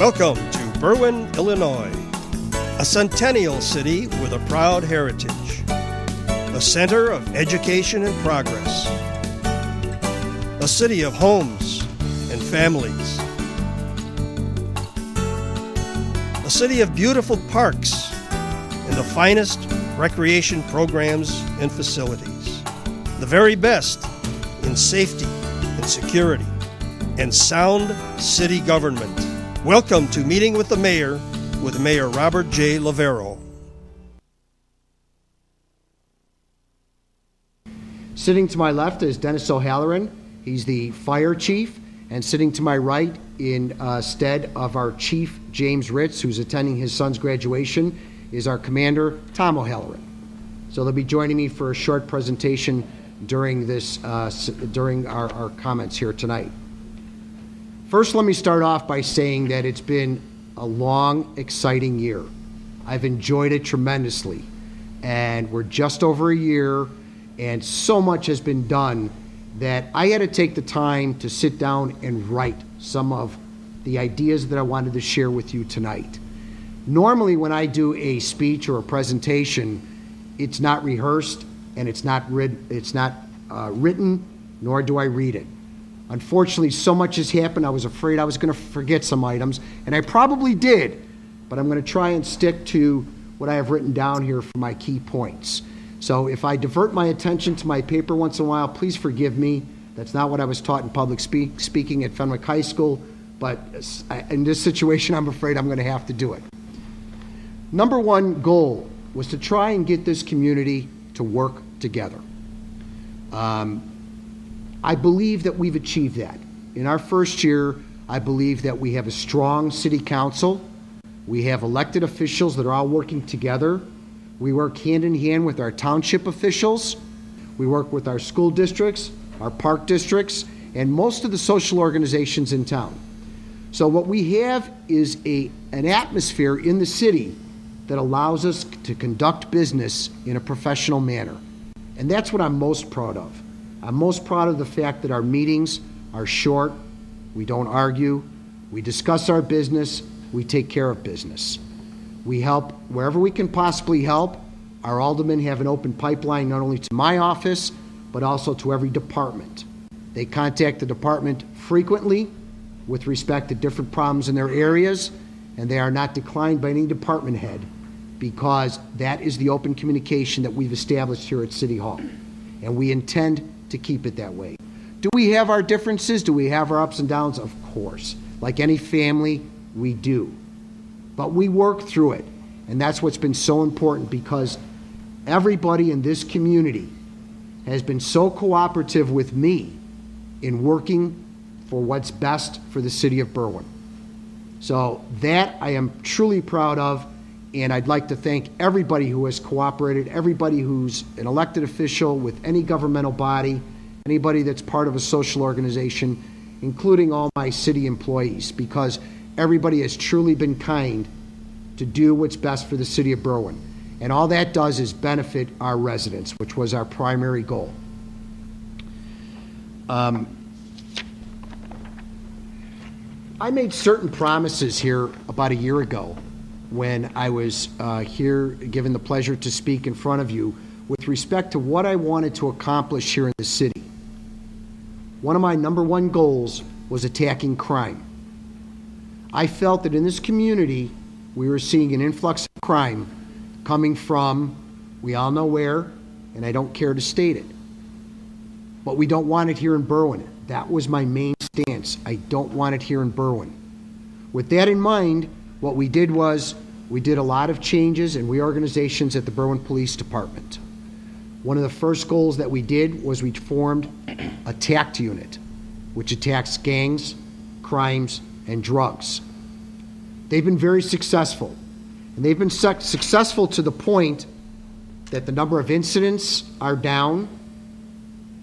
Welcome to Berwyn, Illinois, a centennial city with a proud heritage, a center of education and progress, a city of homes and families, a city of beautiful parks and the finest recreation programs and facilities, the very best in safety and security and sound city government. Welcome to Meeting with the Mayor with Mayor Robert J. Lovero. Sitting to my left is Dennis O'Halloran. He's the fire chief. And sitting to my right in stead of our chief, James Ritz, who's attending his son's graduation, is our commander, Tom O'Halloran. So they'll be joining me for a short presentation during this, during our comments here tonight. First, let me start off by saying that it's been a long, exciting year. I've enjoyed it tremendously. And we're just over a year, and so much has been done that I had to take the time to sit down and write some of the ideas that I wanted to share with you tonight. Normally, when I do a speech or a presentation, it's not rehearsed and it's not written, nor do I read it. Unfortunately, so much has happened, I was afraid I was going to forget some items, and I probably did, but I'm going to try and stick to what I have written down here for my key points. So if I divert my attention to my paper once in a while, please forgive me. That's not what I was taught in public speaking at Fenwick High School, but in this situation, I'm afraid I'm going to have to do it. Number one goal was to try and get this community to work together. I believe that we've achieved that. In our first year, I believe that we have a strong city council. We have elected officials that are all working together. We work hand in hand with our township officials. We work with our school districts, our park districts, and most of the social organizations in town. So what we have is an atmosphere in the city that allows us to conduct business in a professional manner. And that's what I'm most proud of. I'm most proud of the fact that our meetings are short, we don't argue, we discuss our business, we take care of business. We help wherever we can possibly help. Our aldermen have an open pipeline not only to my office, but also to every department. They contact the department frequently with respect to different problems in their areas, and they are not declined by any department head because that is the open communication that we've established here at City Hall, and we intend to keep it that way. Do we have our differences? Do we have our ups and downs? Of course. Like any family, we do. But we work through it, and that's what's been so important because everybody in this community has been so cooperative with me in working for what's best for the city of Berwyn. So that I am truly proud of, and I'd like to thank everybody who has cooperated, everybody who's an elected official with any governmental body, anybody that's part of a social organization, including all my city employees, because everybody has truly been kind to do what's best for the city of Berwyn. And all that does is benefit our residents, which was our primary goal. I made certain promises here about a year ago when I was here given the pleasure to speak in front of you with respect to what I wanted to accomplish here in the city. One of my number one goals was attacking crime. I felt that in this community we were seeing an influx of crime coming from, we all know where, and I don't care to state it. But we don't want it here in Berwyn. That was my main stance. I don't want it here in Berwyn. With that in mind, what we did was we did a lot of changes and reorganizations at the Berwyn Police Department. One of the first goals that we did was we formed a TACT unit, which attacks gangs, crimes, and drugs. They've been very successful. And they've been successful to the point that the number of incidents are down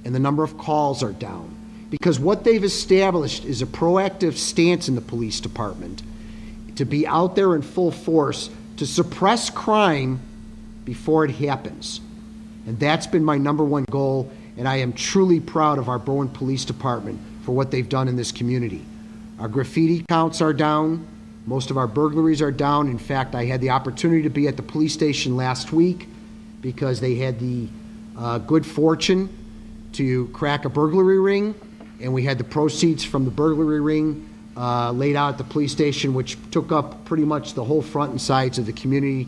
and the number of calls are down. Because what they've established is a proactive stance in the police department to be out there in full force to suppress crime before it happens. And that's been my number one goal, and I am truly proud of our Berwyn Police Department for what they've done in this community. Our graffiti counts are down. Most of our burglaries are down. In fact, I had the opportunity to be at the police station last week because they had the good fortune to crack a burglary ring, and we had the proceeds from the burglary ring laid out at the police station, which took up pretty much the whole front and sides of the community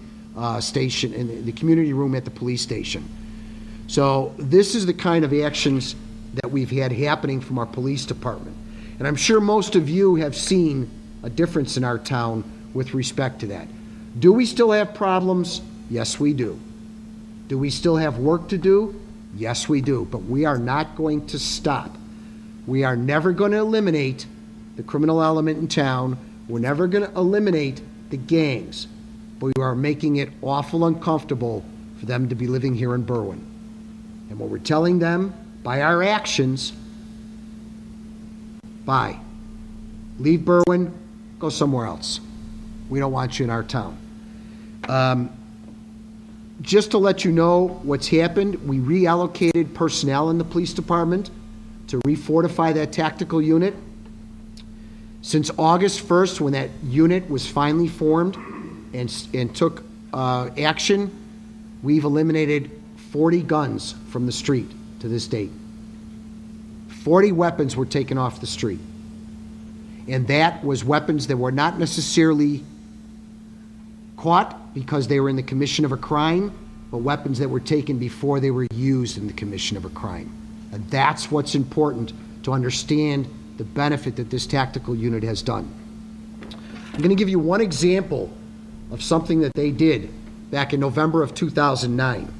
station and the community room at the police station. So this is the kind of actions that we've had happening from our police department. And I'm sure most of you have seen a difference in our town with respect to that. Do we still have problems? Yes, we do. Do we still have work to do? Yes, we do. But we are not going to stop. We are never going to eliminate the criminal element in town. We're never going to eliminate the gangs. But we are making it awful uncomfortable for them to be living here in Berwyn. And what we're telling them by our actions, leave Berwyn, go somewhere else. We don't want you in our town. Just to let you know what's happened, we reallocated personnel in the police department to refortify that tactical unit. Since August 1st, when that unit was finally formed and took action, we've eliminated 40 guns from the street to this date. 40 weapons were taken off the street. And that was weapons that were not necessarily caught because they were in the commission of a crime, but weapons that were taken before they were used in the commission of a crime. And that's what's important to understand the benefit that this tactical unit has done. I'm going to give you one example of something that they did back in November of 2009.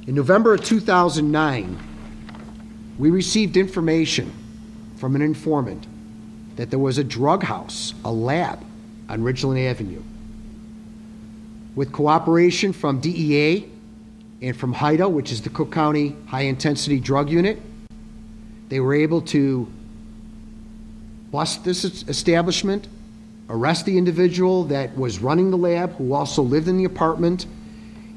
In November of 2009, we received information from an informant that there was a drug house, a lab, on Ridgeland Avenue. With cooperation from DEA and from HIDA, which is the Cook County High Intensity Drug Unit, they were able to bust this establishment, arrest the individual that was running the lab, who also lived in the apartment,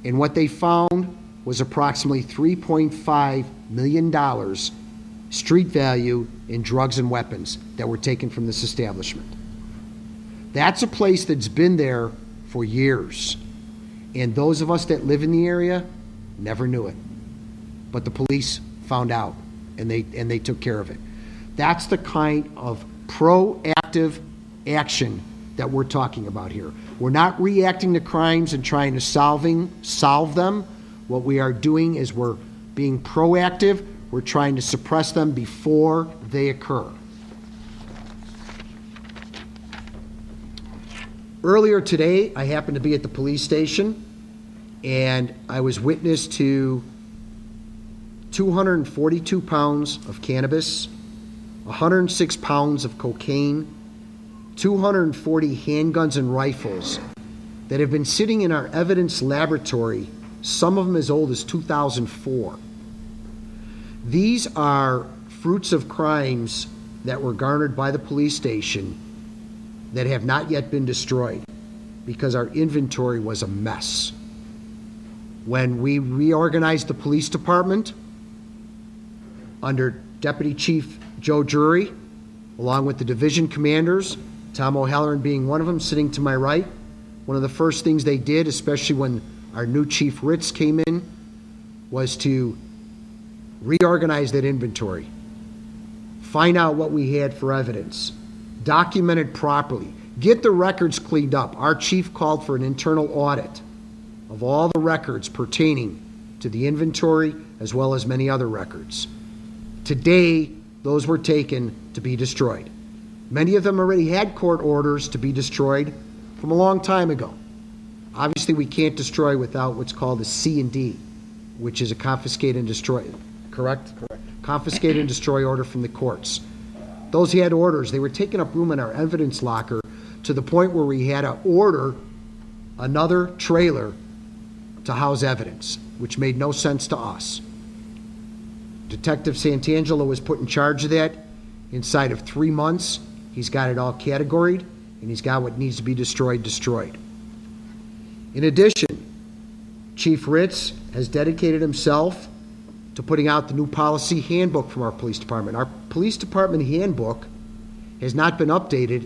and what they found was approximately $3.5 million street value in drugs and weapons that were taken from this establishment. That's a place that's been there for years, and those of us that live in the area never knew it, but the police found out, and they took care of it. That's the kind of proactive action that we're talking about here. We're not reacting to crimes and trying to solve them. What we are doing is we're being proactive. We're trying to suppress them before they occur. Earlier today, I happened to be at the police station, and I was witness to 242 pounds of cannabis, 106 pounds of cocaine, 240 handguns and rifles that have been sitting in our evidence laboratory, some of them as old as 2004. These are fruits of crimes that were garnered by the police station that have not yet been destroyed because our inventory was a mess. When we reorganized the police department under Deputy Chief Joe Drury, along with the division commanders, Tom O'Halloran being one of them, sitting to my right, one of the first things they did, especially when our new Chief Ritz came in, was to reorganize that inventory, find out what we had for evidence, document it properly, get the records cleaned up. Our chief called for an internal audit of all the records pertaining to the inventory as well as many other records. Today, those were taken to be destroyed. Many of them already had court orders to be destroyed from a long time ago. Obviously, we can't destroy without what's called a C&D, which is a confiscate and destroy, correct? Correct. Confiscate and destroy order from the courts. Those had orders. They were taking up room in our evidence locker to the point where we had to order another trailer to house evidence, which made no sense to us. Detective Santangelo was put in charge of that. Inside of 3 months, he's got it all categoried, and he's got what needs to be destroyed. In addition, Chief Ritz has dedicated himself to putting out the new policy handbook from our police department. Our police department handbook has not been updated